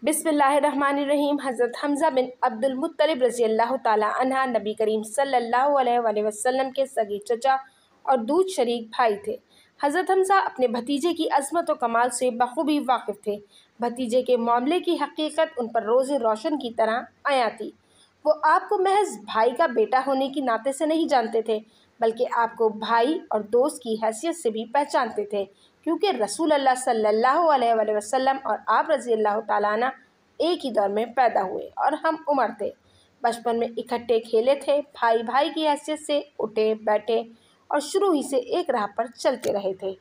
बिस्मिल्लाहिर्रहमानिर्रहीम। हज़रत हमज़ा बिन अब्दुल मुत्तलिब रज़ी अल्लाह ताला अन्हा नबी करीम सल्लल्लाहु अलैहि वसल्लम के सगे चचा और दूध शरीक भाई थे। हज़रत हमज़ा अपने भतीजे की अज़मत व कमाल से बखूबी वाकिफ़ थे। भतीजे के मामले की हकीकत उन पर रोज़ रोशन की तरह आया थी। वो आपको महज भाई का बेटा होने की नाते से नहीं जानते थे, बल्कि आपको भाई और दोस्त की हैसियत से भी पहचानते थे, क्योंकि रसूल अल्लाह सल्लल्लाहु अलैहि वसल्लम और आप रज़ी अल्लाह ताला अन्हु एक ही दौर में पैदा हुए और हम उम्र थे। बचपन में इकट्ठे खेले थे, भाई भाई की हैसियत से उठे बैठे और शुरू ही से एक राह पर चलते रहे थे।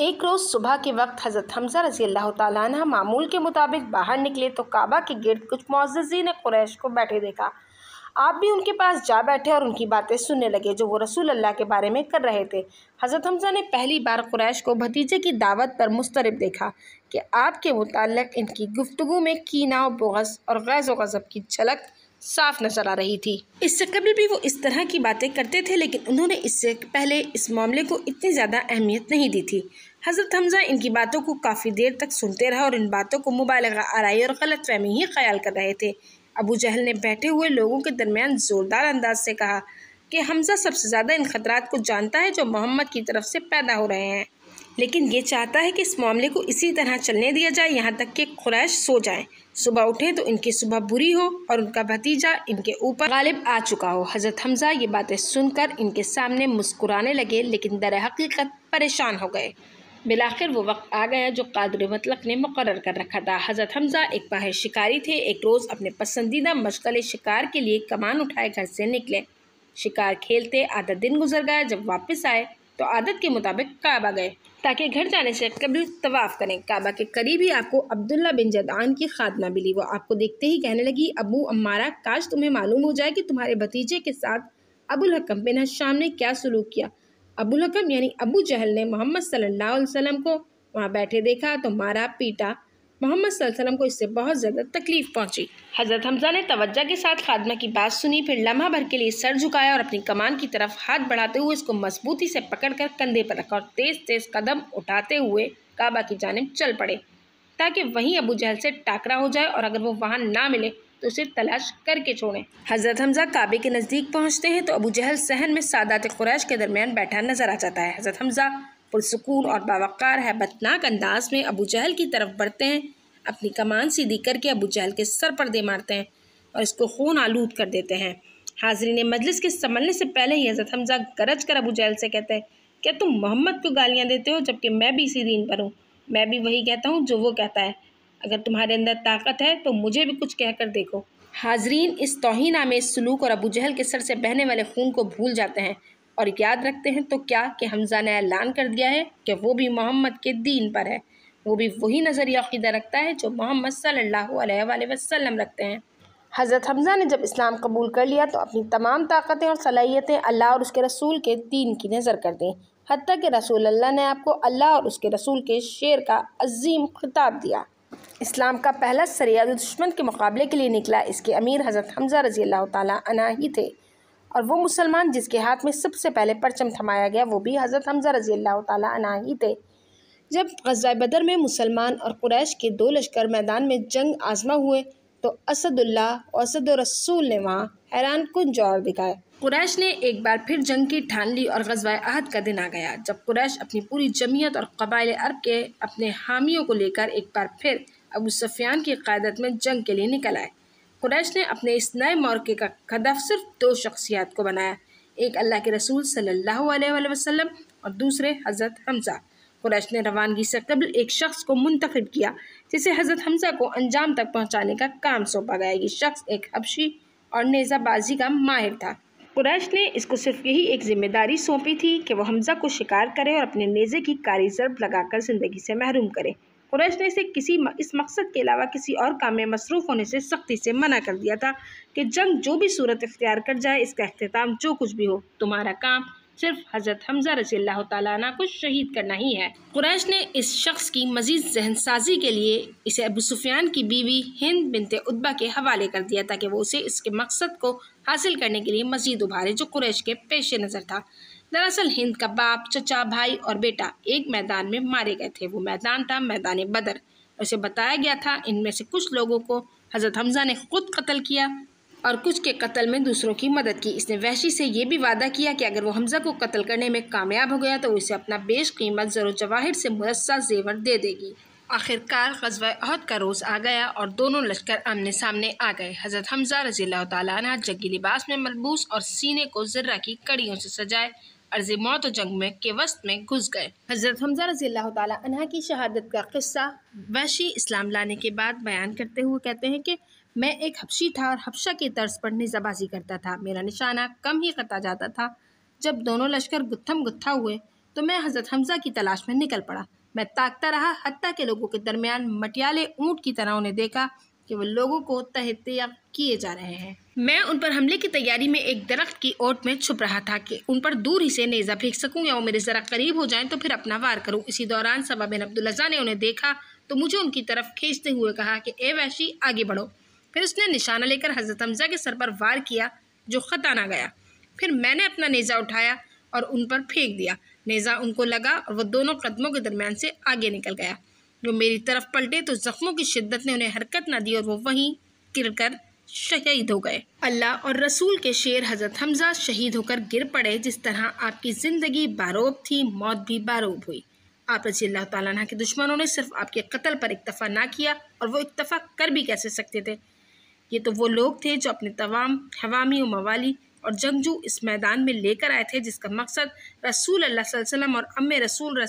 एक रोज़ सुबह के वक्त हज़रत हमज़ा रज़ी अल्लाह ताला अन्हु मामूल के मुताबिक बाहर निकले तो काबा के गिर्द कुछ मुअज़्ज़िज़ीन कुरैश को बैठे देखा। आप भी उनके पास जा बैठे और उनकी बातें सुनने लगे जो वो रसूल अल्लाह के बारे में कर रहे थे। हज़रत हमज़ा ने पहली बार कुरैश को भतीजे की दावत पर मुस्तरब देखा कि आपके मुताल्लिक़ इनकी गुफ्तगू में कीना, बुग़्ज़ और ग़ैज़ व ग़ज़ब की झलक साफ नज़र आ रही थी। इससे कभी भी वो इस तरह की बातें करते थे, लेकिन उन्होंने इससे पहले इस मामले को इतनी ज़्यादा अहमियत नहीं दी थी। हज़रत हमज़ा इनकी बातों को काफ़ी देर तक सुनते रहे और इन बातों को मुबालगा आराई और गलतफ़हमी ही ख्याल कर रहे थे। अबू जहल ने बैठे हुए लोगों के दरमियान ज़ोरदार अंदाज से कहा कि हमज़ा सबसे ज़्यादा इन ख़तरात को जानता है जो मोहम्मद की तरफ से पैदा हो रहे हैं, लेकिन ये चाहता है कि इस मामले को इसी तरह चलने दिया जाए यहाँ तक कि कुरैश सो जाएं, सुबह उठें तो इनकी सुबह बुरी हो और उनका भतीजा इनके ऊपर गालिब आ चुका हो। हज़रत हमज़ा ये बातें सुनकर इनके सामने मुस्कुराने लगे, लेकिन दर हकीकत परेशान हो गए। बिलाखिर वो वक्त आ गया जो कादिर मुतलक ने मुकर्रर कर रखा था। हज़रत हमज़ा एक माहिर शिकारी थे। एक रोज़ अपने पसंदीदा मशगले शिकार के लिए कमान उठाए घर से निकले। शिकार खेलते आधा दिन गुजर गया। जब वापस आए तो आदत के मुताबिक काबा गए ताकि घर जाने से कबल तवाफ़ करें। काबा के करीब ही आपको अब्दुल्ला बिन जदआन की खादमा मिली। वो आपको देखते ही कहने लगी, अबू अम्मारा, काश तुम्हें मालूम हो जाए कि तुम्हारे भतीजे के साथ अबुल हकम बिन हशाम ने क्या सलूक किया। अबुल हकम यानी अबू जहल ने मोहम्मद सल्लल्लाहु अलैहि वसल्लम को वहाँ बैठे देखा तो मारा पीटा। मोहम्मद सल्लल्लाहु अलैहि वसल्लम को इससे बहुत ज़्यादा तकलीफ़ पहुँची। हज़रत हमज़ा ने तवज्जो के साथ खादमा की बात सुनी, फिर लम्हा भर के लिए सर झुकाया और अपनी कमान की तरफ हाथ बढ़ाते हुए इसको मजबूती से पकड़कर कंधे पर रखा और तेज़ तेज़ कदम उठाते हुए काबा की जानिब चल पड़े ताकि वहीं अबू जहल से टाकरा हो जाए और अगर वो वहाँ ना मिले तो उसे तलाश करके छोड़ें। हज़रत हमज़ा काबे के नज़दीक पहुँचते हैं तो अबू जहल सहन में सादात कुरैश के दरमियान बैठा नजर आ जाता है। हज़रत हमज़ा पुरसुकून और बावक़ार हैबतनाक अंदाज में अबू जहल की तरफ बढ़ते हैं, अपनी कमान सीधी करके अबू जहल के सर पर दे मारते हैं और इसको खून आलूद कर देते हैं। हाज़रीन मजलिस के संभलने से पहले ही हज़रत हमज़ा गरज कर अबू जहल से कहते हैं, क्या तुम मोहम्मद को गालियाँ देते हो जबकि मैं भी इसी दीन पर हूँ। मैं भी वही कहता हूँ जो वो कहता है। अगर तुम्हारे अंदर ताकत है तो मुझे भी कुछ कहकर देखो। हाज़रीन इस तौहीन आमेज़ सलूक और अबू जहल के सर से बहने वाले खून को भूल जाते हैं और याद रखते हैं तो क्या कि हमज़ा ने ऐलान कर दिया है कि वो भी मोहम्मद के दीन पर है। वो भी वही नज़रिया अक़ीदा रखता है जो मोहम्मद सल्लल्लाहु अलैहि वसल्लम रखते हैं। हज़रत हमज़ा ने जब इस्लाम कबूल कर लिया तो अपनी तमाम ताकतें और सलाहियतें अल्लाह और उसके रसूल के दीन की नज़र कर दी, हत्ता कि रसूल अल्लाह ने आपको अल्लाह और उसके रसूल के शेर का अजीम खिताब दिया। इस्लाम का पहला सरिया दुश्मन के मुकाबले के लिए निकला। इसके अमीर हज़रत हमज़ा रज़ी अल्लाह ताला अन्हु ही थे और वो मुसलमान जिसके हाथ में सबसे पहले परचम थमाया गया वो भी हज़रत हमज़ा रज़ी अल्लाह ताला अन्हु ही थे। जब ग़ज़वा बदर में मुसलमान और कुरैश के दो लश्कर मैदान में जंग आजमा हुए तो असदुल्लाह और असद रसूल ने वहाँ हैरान कुन जौहर दिखाए। कुरैश ने एक बार फिर जंग की ठान ली और ग़ज़वा अहद का दिन आ गया जब कुरैश अपनी पूरी जमीयत और क़बाइल अरब के अपने हामियों को लेकर एक बार फिर अबू सुफ़ियान की क़यादत में जंग के लिए निकल आए। कुरैश ने अपने इस नए मौक़े का हदफ सिर्फ दो शख्सियत को बनाया, एक अल्लाह के रसूल सल्लल्लाहु अलैहि वसल्लम और दूसरे हज़रत हमज़ा। कुरैश ने रवानगी से कबल एक शख्स को मुंतखब किया जिसे हज़रत हमज़ा को अंजाम तक पहुँचाने का काम सौंपा गया। ये शख्स एक हबशी और नेज़ाबाजी का माहिर था। कुरैश ने इसको सिर्फ यही एक जिम्मेदारी सौंपी थी कि वह हमज़ा को शिकार करे और अपने नेज़े की कारी ज़रब लगाकर ज़िंदगी से महरूम करे। कुरैश ने इसे इस मकसद के अलावा किसी और काम में मसरूफ़ होने से सख्ती से मना कर दिया था कि जंग जो भी सूरत इख्तियार कर जाए, इसका अख्तिताम जो कुछ भी हो, तुम्हारा काम सिर्फ हज़रत हमज़ा रज़ी अल्लाह ताला अन्हु को शहीद करना ही है। कुरैश ने इस शख्स की मज़ीद जहनसाजी के लिए इसे अबू सुफ़ियान की बीवी हिंद बिनते उतबा के हवाले कर दिया ताकि वो उसे इसके मकसद को हासिल करने के लिए मज़ीद उभारे जो कुरैश के पेश नज़र था। दरअसल हिंद का बाप, चचा, भाई और बेटा एक मैदान में मारे गए थे। वो मैदान था मैदान बदर। اسے بتایا گیا تھا ان میں سے کچھ لوگوں کو حضرت حمزہ نے خود قتل کیا اور کچھ کے قتل میں دوسروں کی مدد کی۔ اس نے وحشی سے یہ بھی وعدہ کیا کہ اگر وہ حمزہ کو قتل کرنے میں کامیاب ہو گیا تو وہ اسے اپنا بیش قیمت زر و جواہر سے مرصع زیور دے دے گی۔ آخرکار غزوہ احد کا روز آ گیا اور دونوں لشکر آمنے سامنے آ گئے۔ حضرت حمزہ رضی اللہ تعالیٰ عنہ جنگی لباس میں ملبوس اور سینے کو زرہ کی کڑیوں سے سجائے عرض موت و جنگ میں کے وسط میں گھس گئے۔ حضرت حمزہ رضی اللہ تعالیٰ عنہ کی شہادت کا قصہ وحشی اسلام لانے کے بعد بیان کرتے ہوئے کہتے ہیں کہ میں ایک حبشی تھا اور حبشہ کی طرز پر نیزہ بازی کرتا تھا۔ میرا نشانہ کم ہی قطع جاتا تھا۔ جب دونوں لشکر گتھم گتھا ہوئے تو میں حضرت حمزہ کی تلاش میں نکل پڑا۔ میں تاکتا رہا حتیٰ کہ لوگوں کے درمیان مٹیالے اونٹ کی طرح انہیں دیکھا کہ وہ لوگوں کو تہتیہ کیے جا رہے ہیں۔ میں ان پر حملے کی تیاری میں ایک درخت کی اوٹ میں چھپ رہا تھا کہ ان پر دور ہی سے نیزہ پھینک سکوں یا وہ میرے ذرا قریب ہو جائیں تو پھر اپنا وار کروں۔ اسی دوران سبا بن عبدالعزیٰ نے انہیں دیکھا تو مجھے ان کی طرف کھینچتے ہوئے کہا کہ اے وحشی آگے بڑھو۔ پھر اس نے نشانہ لے کر حضرت حمزہ کے سر پر وار کیا جو خطا نہ گیا۔ پھر میں نے اپنا نیزہ اٹھایا اور ان پر پھینک دیا۔ نیزہ ان کو لگا اور وہ دونوں قدموں کے درمیان سے آگے نکل گیا۔ وہ میری طرف پلٹے تو زخموں کی شدت نے انہیں حرکت نہ دی اور وہ وہیں گر کر شہید ہو گئے۔ اللہ اور رسول کے شیر حضرت حمزہ شہید ہو کر گر پڑے۔ جس طرح آپ کی زندگی باروب تھی، موت بھی باروب ہوئی۔ آپ رضی اللہ تعالیٰ عنہ کے دشمنوں نے صرف آپ کے قتل پر اکتفا نہ کیا اور وہ اکتفا کر بھی کیسے سکتے تھے؟ یہ تو وہ لوگ تھے جو اپنے تمام حوامی و موالی اور جنگجو اس میدان میں لے کر آئے تھے جس کا مقصد رسول اللہ صلی اللہ علیہ وسلم اور رسول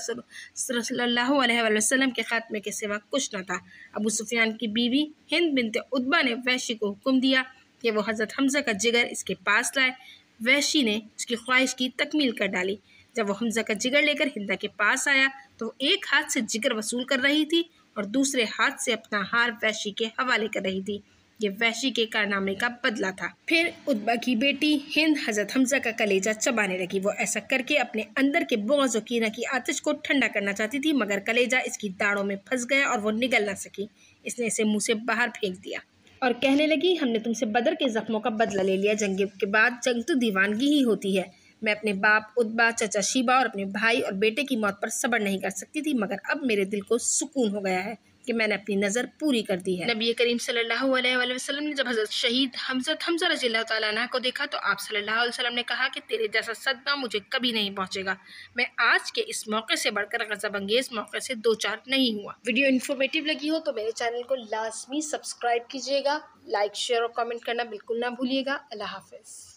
صلی اللہ علیہ وسلم کے خاتمے کے سوا کچھ نہ تھا۔ ابو سفیان کی بیوی ہند بنت عتبہ نے وحشی کو حکم دیا کہ وہ حضرت حمزہ کا جگر اس کے پاس لائے۔ وحشی نے اس کی خواہش کی تکمیل کر ڈالی۔ جب وہ حمزہ کا جگر لے کر ہندہ کے پاس آیا تو وہ ایک ہاتھ سے جگر وصول کر رہی تھی اور دوسرے ہاتھ سے اپنا ہار وحشی کے حوالے کر رہی تھی۔ یہ وحشی کے کارنامے کا بدلہ تھا۔ پھر عتبہ کی بیٹی ہند حضرت حمزہ کا کلیجہ چبانے لگی۔ وہ ایسا کر کے اپنے اندر کے بغض و کینہ کی آتش کو ٹھنڈا کرنا چاہتی تھی مگر کلیجہ اس کی داڑھوں میں پھنس گیا اور وہ نگل نہ سکی۔ اس نے اسے منہ سے باہر پھینک دیا اور کہنے لگی ہم نے تم سے بدر کے زخموں کا بدلہ لے لیا۔ جنگ کے بعد جنگ تو دیوانگی ہی ہوتی ہے۔ میں اپنے باپ عتبہ، چچا شیبہ اور اپنے بھائی اور بیٹے کی موت پر صبر نہیں کر سکتی تھی مگر اب میرے دل کو سکون ہو گیا ہے کہ میں نے اپنی نظر پوری کر دی ہے۔ نبی کریم صلی اللہ علیہ وآلہ وسلم نے جب حضرت شہید حمزہ رضی اللہ تعالیٰ عنہ کو دیکھا تو آپ صلی اللہ علیہ وسلم نے کہا کہ تیرے جیسا صدمہ مجھے کبھی نہیں پہنچے گا۔ میں آج کے اس موقع سے بڑھ کر غضب انگیز موقع سے دو چار نہیں ہوا۔ ویڈیو انفارمیٹیو لگی ہو تو میرے چینل کو لازمی سبسکرائب کیجیے گا، لائک شیئر اور کامنٹ کرنا بالکل نہ بھولیے گا۔ اللہ حافظ۔